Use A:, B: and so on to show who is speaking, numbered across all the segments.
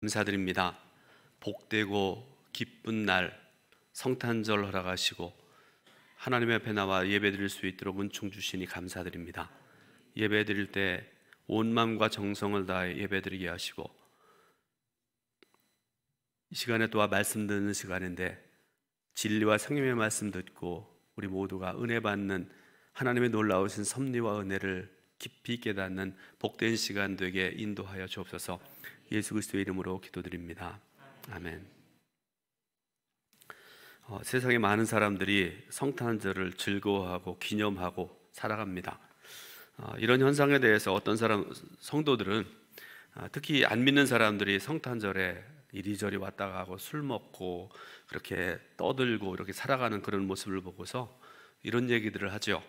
A: 감사드립니다. 복되고 기쁜 날 성탄절 허락하시고 하나님 앞에 나와 예배드릴 수 있도록 은총 주시니 감사드립니다. 예배드릴 때 온 마음과 정성을 다해 예배드리게 하시고 이 시간에 또한 말씀 듣는 시간인데 진리와 성령의 말씀 듣고 우리 모두가 은혜 받는 하나님의 놀라우신 섭리와 은혜를 깊이 깨닫는 복된 시간 되게 인도하여 주옵소서. 예수 그리스도의 이름으로 기도드립니다. 아멘. 세상에 많은 사람들이 성탄절을 즐거워하고 기념하고 살아갑니다. 이런 현상에 대해서 어떤 성도들은 특히 안 믿는 사람들이 성탄절에 이리저리 왔다 가고 술 먹고 그렇게 떠들고 이렇게 살아가는 그런 모습을 보고서 이런 얘기들을 하죠.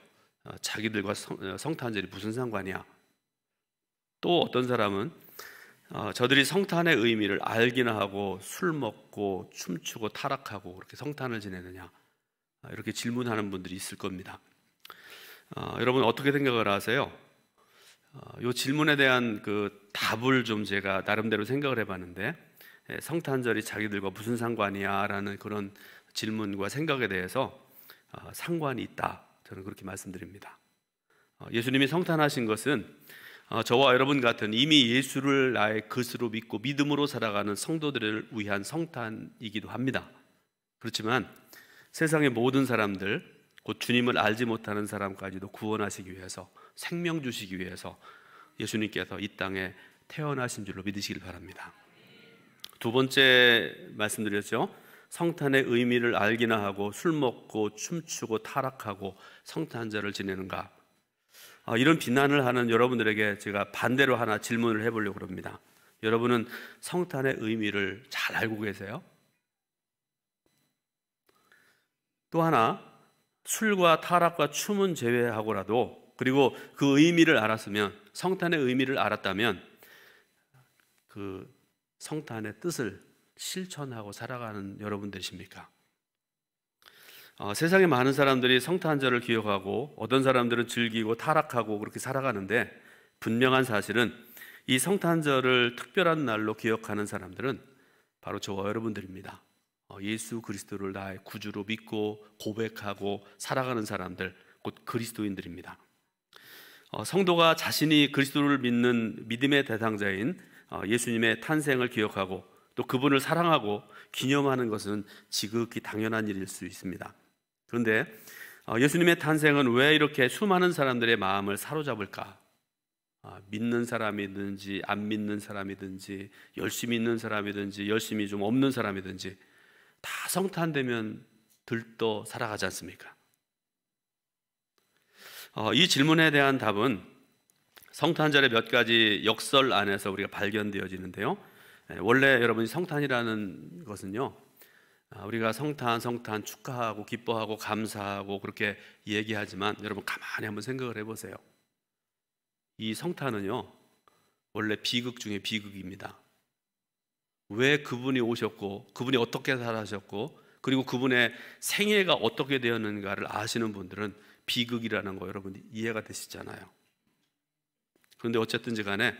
A: 자기들과 성탄절이 무슨 상관이야? 또 어떤 사람은 저들이 성탄의 의미를 알기나 하고 술 먹고 춤추고 타락하고 그렇게 성탄을 지내느냐, 이렇게 질문하는 분들이 있을 겁니다. 여러분 어떻게 생각을 하세요? 이 질문에 대한 그 답을 좀 제가 나름대로 생각을 해봤는데, 성탄절이 자기들과 무슨 상관이야 라는 그런 질문과 생각에 대해서 상관이 있다, 저는 그렇게 말씀드립니다. 예수님이 성탄하신 것은 저와 여러분 같은 이미 예수를 나의 것으로 믿고 믿음으로 살아가는 성도들을 위한 성탄이기도 합니다. 그렇지만 세상의 모든 사람들, 곧 주님을 알지 못하는 사람까지도 구원하시기 위해서, 생명 주시기 위해서 예수님께서 이 땅에 태어나신 줄로 믿으시길 바랍니다. 두 번째 말씀드렸죠. 성탄의 의미를 알기나 하고 술 먹고 춤추고 타락하고 성탄절을 지내는가, 이런 비난을 하는 여러분들에게 제가 반대로 하나 질문을 해보려고 합니다. 여러분은 성탄의 의미를 잘 알고 계세요? 또 하나, 술과 타락과 춤은 제외하고라도, 그리고 그 의미를 알았으면, 성탄의 의미를 알았다면 그 성탄의 뜻을 실천하고 살아가는 여러분 되십니까? 세상에 많은 사람들이 성탄절을 기억하고 어떤 사람들은 즐기고 타락하고 그렇게 살아가는데, 분명한 사실은 이 성탄절을 특별한 날로 기억하는 사람들은 바로 저와 여러분들입니다. 예수 그리스도를 나의 구주로 믿고 고백하고 살아가는 사람들, 곧 그리스도인들입니다. 성도가 자신이 그리스도를 믿는 믿음의 대상자인 예수님의 탄생을 기억하고 또 그분을 사랑하고 기념하는 것은 지극히 당연한 일일 수 있습니다. 그런데 예수님의 탄생은 왜 이렇게 수많은 사람들의 마음을 사로잡을까? 믿는 사람이든지 안 믿는 사람이든지 열심히 있는 사람이든지 열심히 좀 없는 사람이든지 다 성탄되면 들떠 살아가지 않습니까? 이 질문에 대한 답은 성탄절의 몇 가지 역설 안에서 우리가 발견되어지는데요. 원래 여러분이 성탄이라는 것은요, 우리가 성탄 축하하고 기뻐하고 감사하고 그렇게 얘기하지만 여러분 가만히 한번 생각을 해보세요. 이 성탄은요 원래 비극 중에 비극입니다. 왜 그분이 오셨고 그분이 어떻게 살아셨고 그리고 그분의 생애가 어떻게 되었는가를 아시는 분들은 비극이라는 거 여러분 이해가 되시잖아요. 그런데 어쨌든지 간에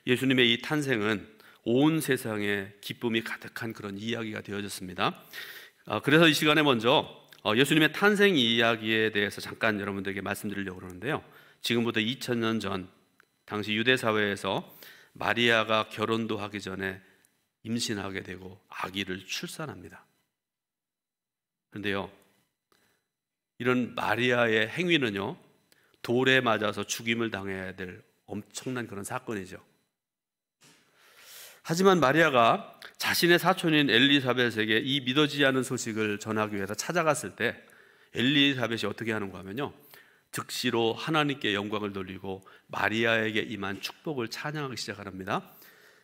A: 예수님의 이 탄생은 온 세상에 기쁨이 가득한 그런 이야기가 되어졌습니다. 그래서 이 시간에 먼저 예수님의 탄생 이야기에 대해서 잠깐 여러분들에게 말씀드리려고 그러는데요. 지금부터 2000년 전 당시 유대 사회에서 마리아가 결혼도 하기 전에 임신하게 되고 아기를 출산합니다. 그런데요, 이런 마리아의 행위는요 돌에 맞아서 죽임을 당해야 될 엄청난 그런 사건이죠. 하지만 마리아가 자신의 사촌인 엘리사벳에게 이 믿어지지 않은 소식을 전하기 위해서 찾아갔을 때 엘리사벳이 어떻게 하는가 하면요, 즉시로 하나님께 영광을 돌리고 마리아에게 임한 축복을 찬양하기 시작합니다.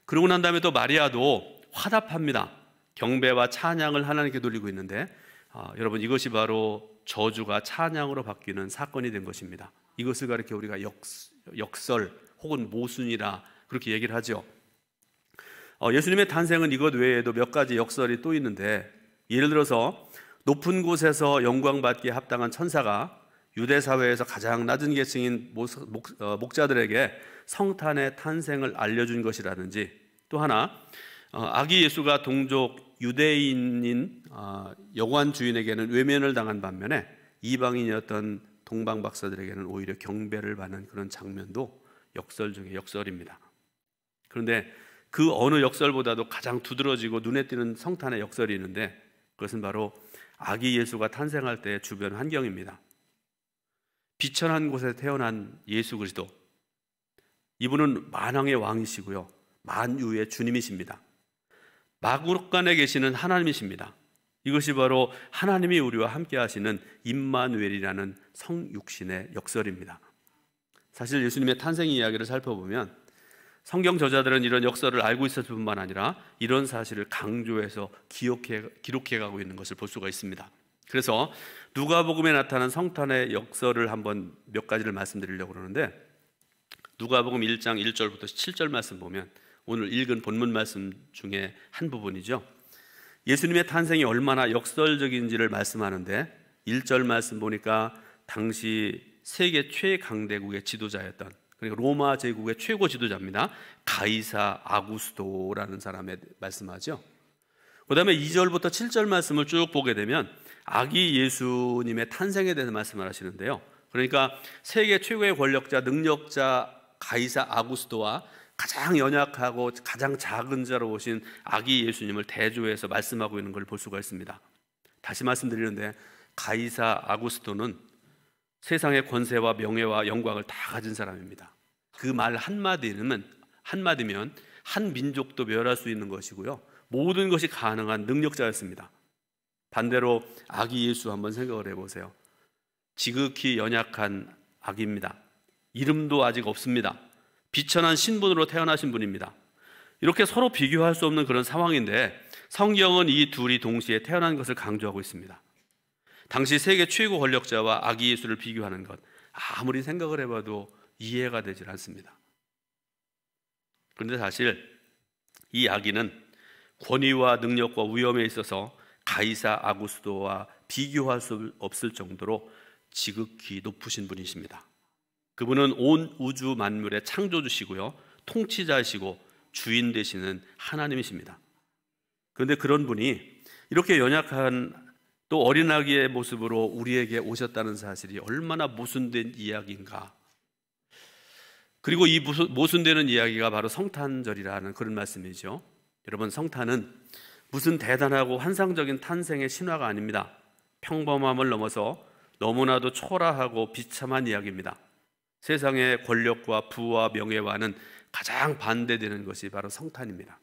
A: 그러고 난 다음에 또 마리아도 화답합니다. 경배와 찬양을 하나님께 돌리고 있는데 여러분 이것이 바로 저주가 찬양으로 바뀌는 사건이 된 것입니다. 이것을 가리켜 우리가 역설 혹은 모순이라 그렇게 얘기를 하죠. 예수님의 탄생은 이것 외에도 몇 가지 역설이 또 있는데, 예를 들어서 높은 곳에서 영광받기에 합당한 천사가 유대 사회에서 가장 낮은 계층인 목자들에게 성탄의 탄생을 알려준 것이라든지, 또 하나 아기 예수가 동족 유대인인 여관 주인에게는 외면을 당한 반면에 이방인이었던 동방 박사들에게는 오히려 경배를 받는 그런 장면도 역설 중의 역설입니다. 그런데 그 어느 역설보다도 가장 두드러지고 눈에 띄는 성탄의 역설이 있는데, 그것은 바로 아기 예수가 탄생할 때의 주변 환경입니다. 비천한 곳에 태어난 예수 그리스도, 이분은 만왕의 왕이시고요, 만유의 주님이십니다. 마구간에 계시는 하나님이십니다. 이것이 바로 하나님이 우리와 함께 하시는 임마누엘이라는 성육신의 역설입니다. 사실 예수님의 탄생 이야기를 살펴보면 성경 저자들은 이런 역설을 알고 있었을 뿐만 아니라 이런 사실을 강조해서 기록해가고 있는 것을 볼 수가 있습니다. 그래서 누가복음에 나타난 성탄의 역설을 한번 몇 가지를 말씀드리려고 그러는데, 누가복음 1장 1절부터 7절 말씀 보면 오늘 읽은 본문 말씀 중에 한 부분이죠. 예수님의 탄생이 얼마나 역설적인지를 말씀하는데, 1절 말씀 보니까 당시 세계 최강대국의 지도자였던, 그러니까 로마 제국의 최고 지도자입니다. 가이사 아구스토라는 사람에 말씀하죠. 그 다음에 2절부터 7절 말씀을 쭉 보게 되면 아기 예수님의 탄생에 대해서 말씀을 하시는데요. 그러니까 세계 최고의 권력자, 능력자 가이사 아구스토와 가장 연약하고 가장 작은 자로 오신 아기 예수님을 대조해서 말씀하고 있는 걸 볼 수가 있습니다. 다시 말씀드리는데, 가이사 아구스토는 세상의 권세와 명예와 영광을 다 가진 사람입니다. 그 말 한마디면 한 민족도 멸할 수 있는 것이고요, 모든 것이 가능한 능력자였습니다. 반대로 아기 예수 한번 생각을 해보세요. 지극히 연약한 아기입니다. 이름도 아직 없습니다. 비천한 신분으로 태어나신 분입니다. 이렇게 서로 비교할 수 없는 그런 상황인데 성경은 이 둘이 동시에 태어난 것을 강조하고 있습니다. 당시 세계 최고 권력자와 아기 예수를 비교하는 것, 아무리 생각을 해봐도 이해가 되질 않습니다. 그런데 사실 이 아기는 권위와 능력과 위엄에 있어서 가이사 아구스토와 비교할 수 없을 정도로 지극히 높으신 분이십니다. 그분은 온 우주 만물의 창조주시고요, 통치자이시고 주인 되시는 하나님이십니다. 그런데 그런 분이 이렇게 연약한 또 어린아기의 모습으로 우리에게 오셨다는 사실이 얼마나 모순된 이야기인가. 그리고 이 모순되는 이야기가 바로 성탄절이라는 그런 말씀이죠. 여러분, 성탄은 무슨 대단하고 환상적인 탄생의 신화가 아닙니다. 평범함을 넘어서 너무나도 초라하고 비참한 이야기입니다. 세상의 권력과 부와 명예와는 가장 반대되는 것이 바로 성탄입니다.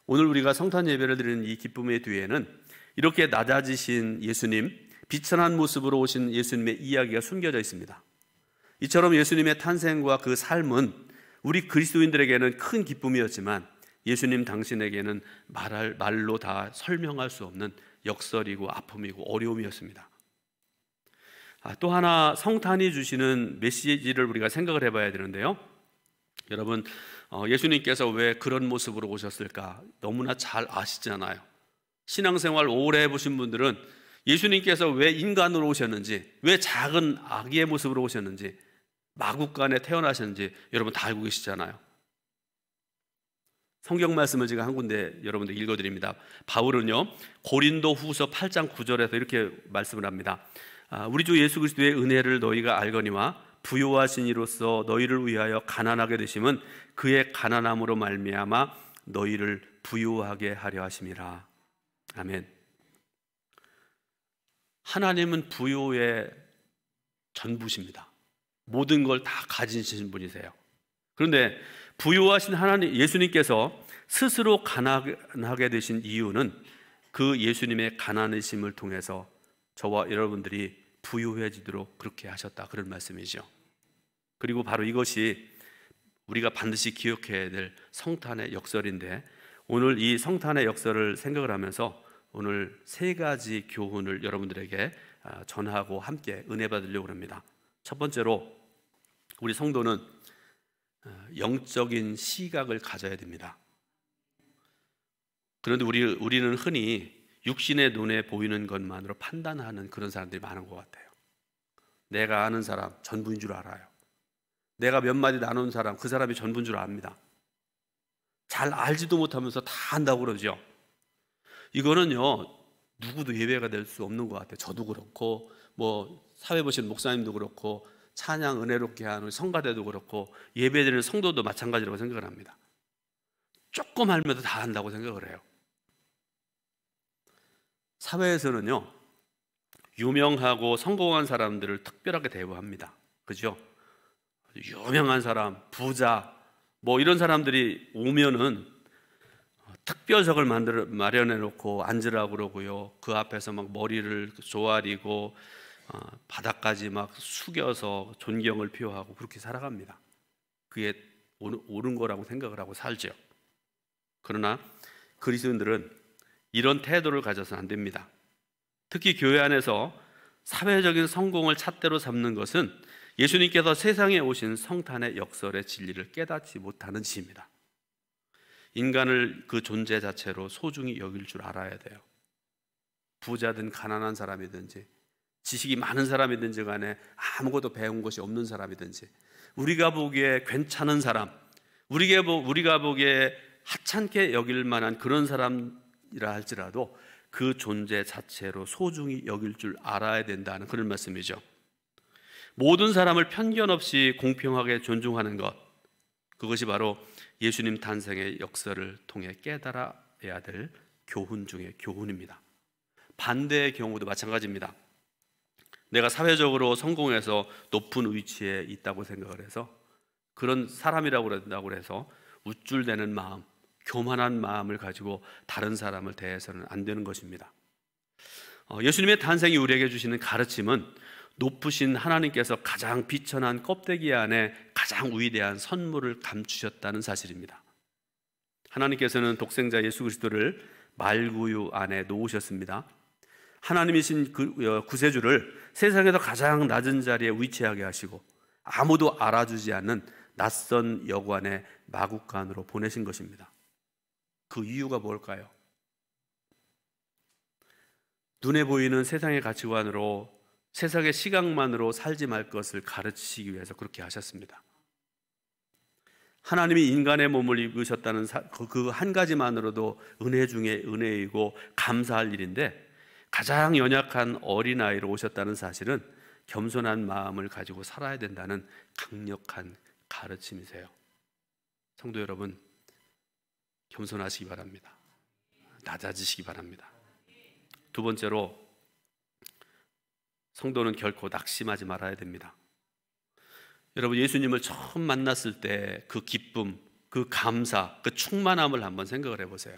A: 오늘 우리가 성탄 예배를 드리는 이 기쁨의 뒤에는 이렇게 낮아지신 예수님, 비천한 모습으로 오신 예수님의 이야기가 숨겨져 있습니다. 이처럼 예수님의 탄생과 그 삶은 우리 그리스도인들에게는 큰 기쁨이었지만 예수님 당신에게는 말로 다 설명할 수 없는 역설이고 아픔이고 어려움이었습니다. 또 하나 성탄이 주시는 메시지를 우리가 생각을 해봐야 되는데요. 여러분, 예수님께서 왜 그런 모습으로 오셨을까 너무나 잘 아시잖아요. 신앙생활 오래 해보신 분들은 예수님께서 왜 인간으로 오셨는지, 왜 작은 아기의 모습으로 오셨는지, 마구간에 태어나셨는지 여러분 다 알고 계시잖아요. 성경 말씀을 제가 한 군데 여러분들 읽어드립니다. 바울은요, 고린도 후서 8장 9절에서 이렇게 말씀을 합니다. 우리 주 예수 그리스도의 은혜를 너희가 알거니와 부요하신 이로써 너희를 위하여 가난하게 되심은 그의 가난함으로 말미암아 너희를 부요하게 하려 하심이라. 아멘. 하나님은 부요의 전부십니다. 모든 걸 다 가지신 분이세요. 그런데 부요하신 하나님 예수님께서 스스로 가난하게 되신 이유는 그 예수님의 가난하심을 통해서 저와 여러분들이 부유해지도록 그렇게 하셨다, 그런 말씀이죠. 그리고 바로 이것이 우리가 반드시 기억해야 될 성탄의 역설인데, 오늘 이 성탄의 역설을 생각을 하면서 오늘 세 가지 교훈을 여러분들에게 전하고 함께 은혜 받으려고 합니다. 첫 번째로, 우리 성도는 영적인 시각을 가져야 됩니다. 그런데 우리는 흔히 육신의 눈에 보이는 것만으로 판단하는 그런 사람들이 많은 것 같아요. 내가 아는 사람 전부인 줄 알아요. 내가 몇 마디 나눈 사람, 그 사람이 전부인 줄 압니다. 잘 알지도 못하면서 다 안다고 그러죠. 이거는요, 누구도 예외가 될 수 없는 것 같아요. 저도 그렇고 뭐 사회 보시는 목사님도 그렇고 찬양 은혜롭게 하는 성가대도 그렇고 예배드리는 성도도 마찬가지라고 생각을 합니다. 조금 알면서 다 안다고 생각을 해요. 사회에서는요, 유명하고 성공한 사람들을 특별하게 대우합니다. 그죠? 유명한 사람, 부자, 뭐 이런 사람들이 오면은 특별석을 마련해 놓고 앉으라고 그러고요. 그 앞에서 막 머리를 조아리고 바닥까지 막 숙여서 존경을 표하고 그렇게 살아갑니다. 그게 옳은 거라고 생각을 하고 살죠. 그러나 그리스도인들은 이런 태도를 가져서는 안 됩니다. 특히 교회 안에서 사회적인 성공을 잣대로 삼는 것은 예수님께서 세상에 오신 성탄의 역설의 진리를 깨닫지 못하는 짓입니다. 인간을 그 존재 자체로 소중히 여길 줄 알아야 돼요. 부자든 가난한 사람이든지 지식이 많은 사람이든지 간에 아무것도 배운 것이 없는 사람이든지 우리가 보기에 괜찮은 사람, 우리가 보기에 하찮게 여길 만한 그런 사람이라 할지라도 그 존재 자체로 소중히 여길 줄 알아야 된다는 그런 말씀이죠. 모든 사람을 편견 없이 공평하게 존중하는 것, 그것이 바로 예수님 탄생의 역사를 통해 깨달아야 될 교훈 중의 교훈입니다. 반대의 경우도 마찬가지입니다. 내가 사회적으로 성공해서 높은 위치에 있다고 생각을 해서 그런 사람이라고 그런다고 해서 우쭐대는 마음, 교만한 마음을 가지고 다른 사람을 대해서는 안 되는 것입니다. 예수님의 탄생이 우리에게 주시는 가르침은 높으신 하나님께서 가장 비천한 껍데기 안에 가장 위대한 선물을 감추셨다는 사실입니다. 하나님께서는 독생자 예수 그리스도를 말구유 안에 놓으셨습니다. 하나님이신 구세주를 세상에서 가장 낮은 자리에 위치하게 하시고 아무도 알아주지 않는 낯선 여관의 마국간으로 보내신 것입니다. 그 이유가 뭘까요? 눈에 보이는 세상의 가치관으로 세상의 시각만으로 살지 말 것을 가르치시기 위해서 그렇게 하셨습니다. 하나님이 인간의 몸을 입으셨다는 그 한 가지만으로도 은혜 중에 은혜이고 감사할 일인데 가장 연약한 어린아이로 오셨다는 사실은 겸손한 마음을 가지고 살아야 된다는 강력한 가르침이세요. 성도 여러분, 겸손하시기 바랍니다. 낮아지시기 바랍니다. 두 번째로, 성도는 결코 낙심하지 말아야 됩니다. 여러분, 예수님을 처음 만났을 때 그 기쁨, 그 감사, 그 충만함을 한번 생각을 해보세요.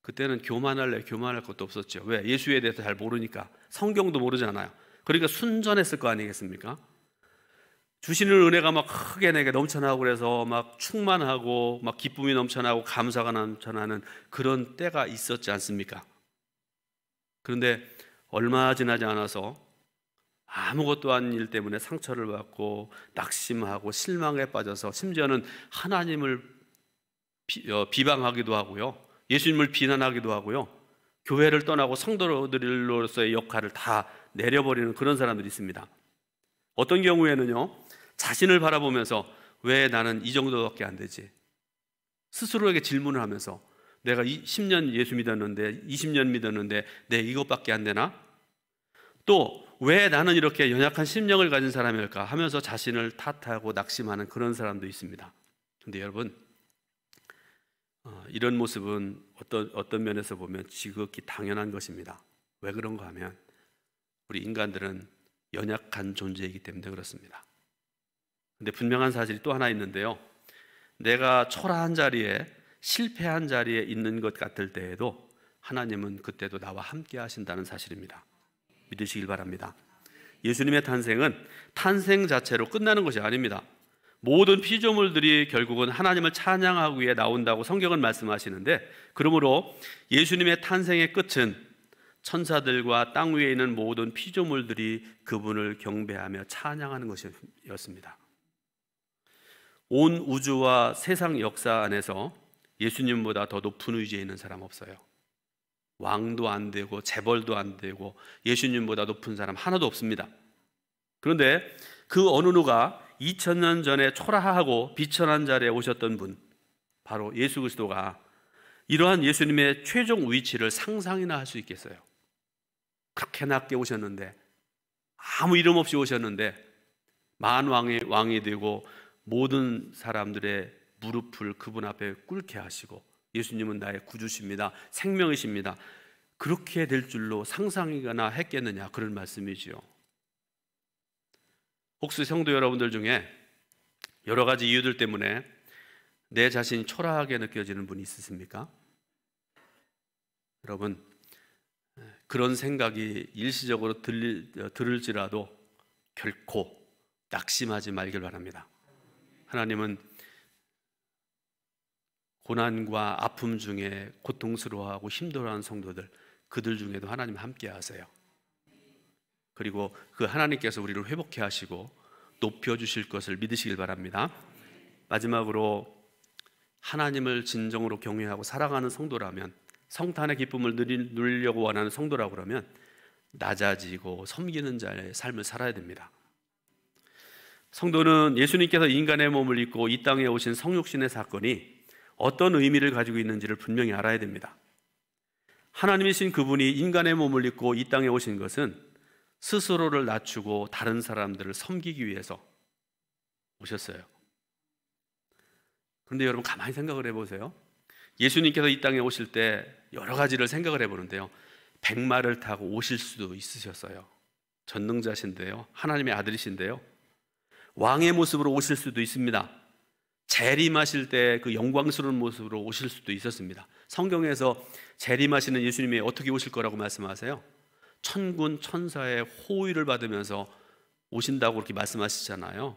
A: 그때는 교만할 것도 없었죠. 왜? 예수에 대해서 잘 모르니까. 성경도 모르잖아요. 그러니까 순전했을 거 아니겠습니까? 주시는 은혜가 막 크게 내게 넘쳐나고 그래서 막 충만하고 막 기쁨이 넘쳐나고 감사가 넘쳐나는 그런 때가 있었지 않습니까? 그런데 얼마 지나지 않아서 아무것도 아닌 일 때문에 상처를 받고 낙심하고 실망에 빠져서 심지어는 하나님을 비방하기도 하고요, 예수님을 비난하기도 하고요, 교회를 떠나고 성도들로서의 역할을 다 내려버리는 그런 사람들이 있습니다. 어떤 경우에는요, 자신을 바라보면서 왜 나는 이 정도밖에 안 되지? 스스로에게 질문을 하면서 내가 10년 예수 믿었는데 20년 믿었는데 내 이것밖에 안 되나? 또 왜 나는 이렇게 연약한 심령을 가진 사람일까 하면서 자신을 탓하고 낙심하는 그런 사람도 있습니다. 그런데 여러분, 이런 모습은 어떤 면에서 보면 지극히 당연한 것입니다. 왜 그런가 하면 우리 인간들은 연약한 존재이기 때문에 그렇습니다. 근데 분명한 사실이 또 하나 있는데요, 내가 초라한 자리에, 실패한 자리에 있는 것 같을 때에도 하나님은 그때도 나와 함께 하신다는 사실입니다. 믿으시길 바랍니다. 예수님의 탄생은 탄생 자체로 끝나는 것이 아닙니다. 모든 피조물들이 결국은 하나님을 찬양하기 위해 나온다고 성경은 말씀하시는데, 그러므로 예수님의 탄생의 끝은 천사들과 땅 위에 있는 모든 피조물들이 그분을 경배하며 찬양하는 것이었습니다. 온 우주와 세상 역사 안에서 예수님보다 더 높은 위치에 있는 사람 없어요. 왕도 안 되고 재벌도 안 되고 예수님보다 높은 사람 하나도 없습니다. 그런데 그 어느 누가 2000년 전에 초라하고 비천한 자리에 오셨던 분, 바로 예수 그리스도가 이러한 예수님의 최종 위치를 상상이나 할 수 있겠어요? 그렇게 낮게 오셨는데, 아무 이름 없이 오셨는데 만왕의 왕이 되고 모든 사람들의 무릎을 그분 앞에 꿇게 하시고, 예수님은 나의 구주십니다, 생명이십니다, 그렇게 될 줄로 상상이거나 했겠느냐, 그런 말씀이지요. 혹시 성도 여러분들 중에 여러 가지 이유들 때문에 내 자신이 초라하게 느껴지는 분이 있으십니까? 여러분, 그런 생각이 일시적으로 들을지라도 결코 낙심하지 말길 바랍니다. 하나님은 고난과 아픔 중에 고통스러워하고 힘들어하는 성도들, 그들 중에도 하나님 함께 하세요. 그리고 그 하나님께서 우리를 회복해 하시고 높여주실 것을 믿으시길 바랍니다. 마지막으로, 하나님을 진정으로 경외하고 사랑하는 성도라면, 성탄의 기쁨을 누리려고 원하는 성도라고 그러면 낮아지고 섬기는 자의 삶을 살아야 됩니다. 성도는 예수님께서 인간의 몸을 입고 이 땅에 오신 성육신의 사건이 어떤 의미를 가지고 있는지를 분명히 알아야 됩니다. 하나님이신 그분이 인간의 몸을 입고 이 땅에 오신 것은 스스로를 낮추고 다른 사람들을 섬기기 위해서 오셨어요. 그런데 여러분, 가만히 생각을 해보세요. 예수님께서 이 땅에 오실 때 여러 가지를 생각을 해보는데요, 백마를 타고 오실 수도 있으셨어요. 전능자신데요, 하나님의 아들이신데요, 왕의 모습으로 오실 수도 있습니다. 재림하실 때 그 영광스러운 모습으로 오실 수도 있었습니다. 성경에서 재림하시는 예수님이 어떻게 오실 거라고 말씀하세요? 천군 천사의 호위를 받으면서 오신다고 그렇게 말씀하시잖아요.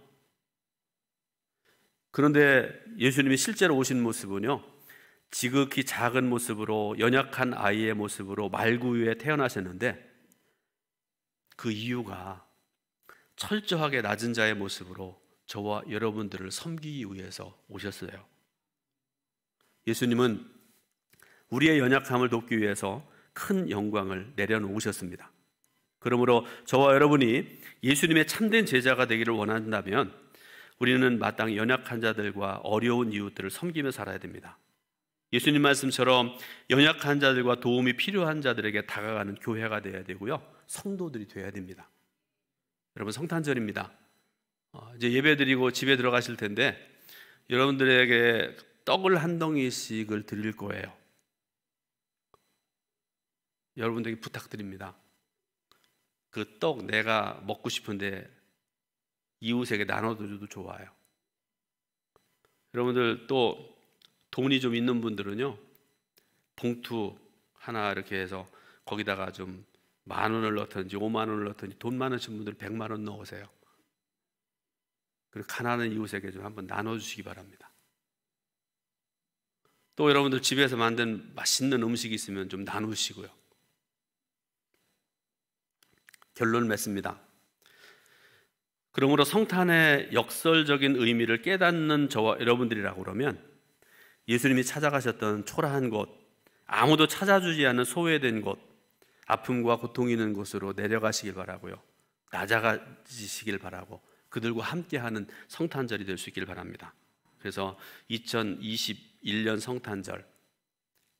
A: 그런데 예수님이 실제로 오신 모습은요, 지극히 작은 모습으로, 연약한 아이의 모습으로 말구 위에 태어나셨는데, 그 이유가 철저하게 낮은 자의 모습으로 저와 여러분들을 섬기기 위해서 오셨어요. 예수님은 우리의 연약함을 돕기 위해서 큰 영광을 내려놓으셨습니다. 그러므로 저와 여러분이 예수님의 참된 제자가 되기를 원한다면 우리는 마땅히 연약한 자들과 어려운 이웃들을 섬기며 살아야 됩니다. 예수님 말씀처럼 연약한 자들과 도움이 필요한 자들에게 다가가는 교회가 되어야 되고요, 성도들이 되어야 됩니다. 여러분, 성탄절입니다. 이제 예배드리고 집에 들어가실 텐데 여러분들에게 떡을 한 덩이씩을 드릴 거예요. 여러분들에게 부탁드립니다. 그 떡 내가 먹고 싶은데 이웃에게 나눠줘도 좋아요. 여러분들 또 돈이 좀 있는 분들은요, 봉투 하나 이렇게 해서 거기다가 좀 10,000원을 넣든지 50,000원을 넣든지, 돈 많으신 분들 100만 원 넣으세요. 그리고 가난한 이웃에게 좀 한번 나눠주시기 바랍니다. 또 여러분들 집에서 만든 맛있는 음식이 있으면 좀 나누시고요. 결론을 맺습니다. 그러므로 성탄의 역설적인 의미를 깨닫는 저와 여러분들이라고 그러면 예수님이 찾아가셨던 초라한 곳, 아무도 찾아주지 않는 소외된 곳, 아픔과 고통이 있는 곳으로 내려가시길 바라고요, 낮아지시길 바라고 그들과 함께하는 성탄절이 될 수 있길 바랍니다. 그래서 2021년 성탄절,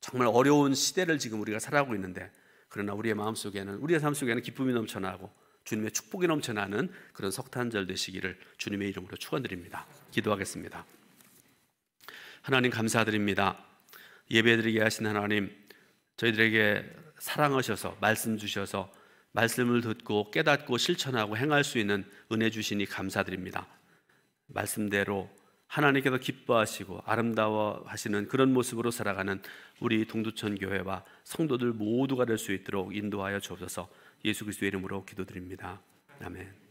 A: 정말 어려운 시대를 지금 우리가 살아가고 있는데, 그러나 우리의 마음속에는, 우리의 삶 속에는 기쁨이 넘쳐나고 주님의 축복이 넘쳐나는 그런 성탄절 되시기를 주님의 이름으로 축원드립니다. 기도하겠습니다. 하나님, 감사드립니다. 예배드리게 하신 하나님, 저희들에게 사랑하셔서 말씀 주셔서 말씀을 듣고 깨닫고 실천하고 행할 수 있는 은혜 주시니 감사드립니다. 말씀대로 하나님께서 기뻐하시고 아름다워하시는 그런 모습으로 살아가는 우리 동두천 교회와 성도들 모두가 될 수 있도록 인도하여 주옵소서. 예수 그리스도의 이름으로 기도드립니다. 아멘.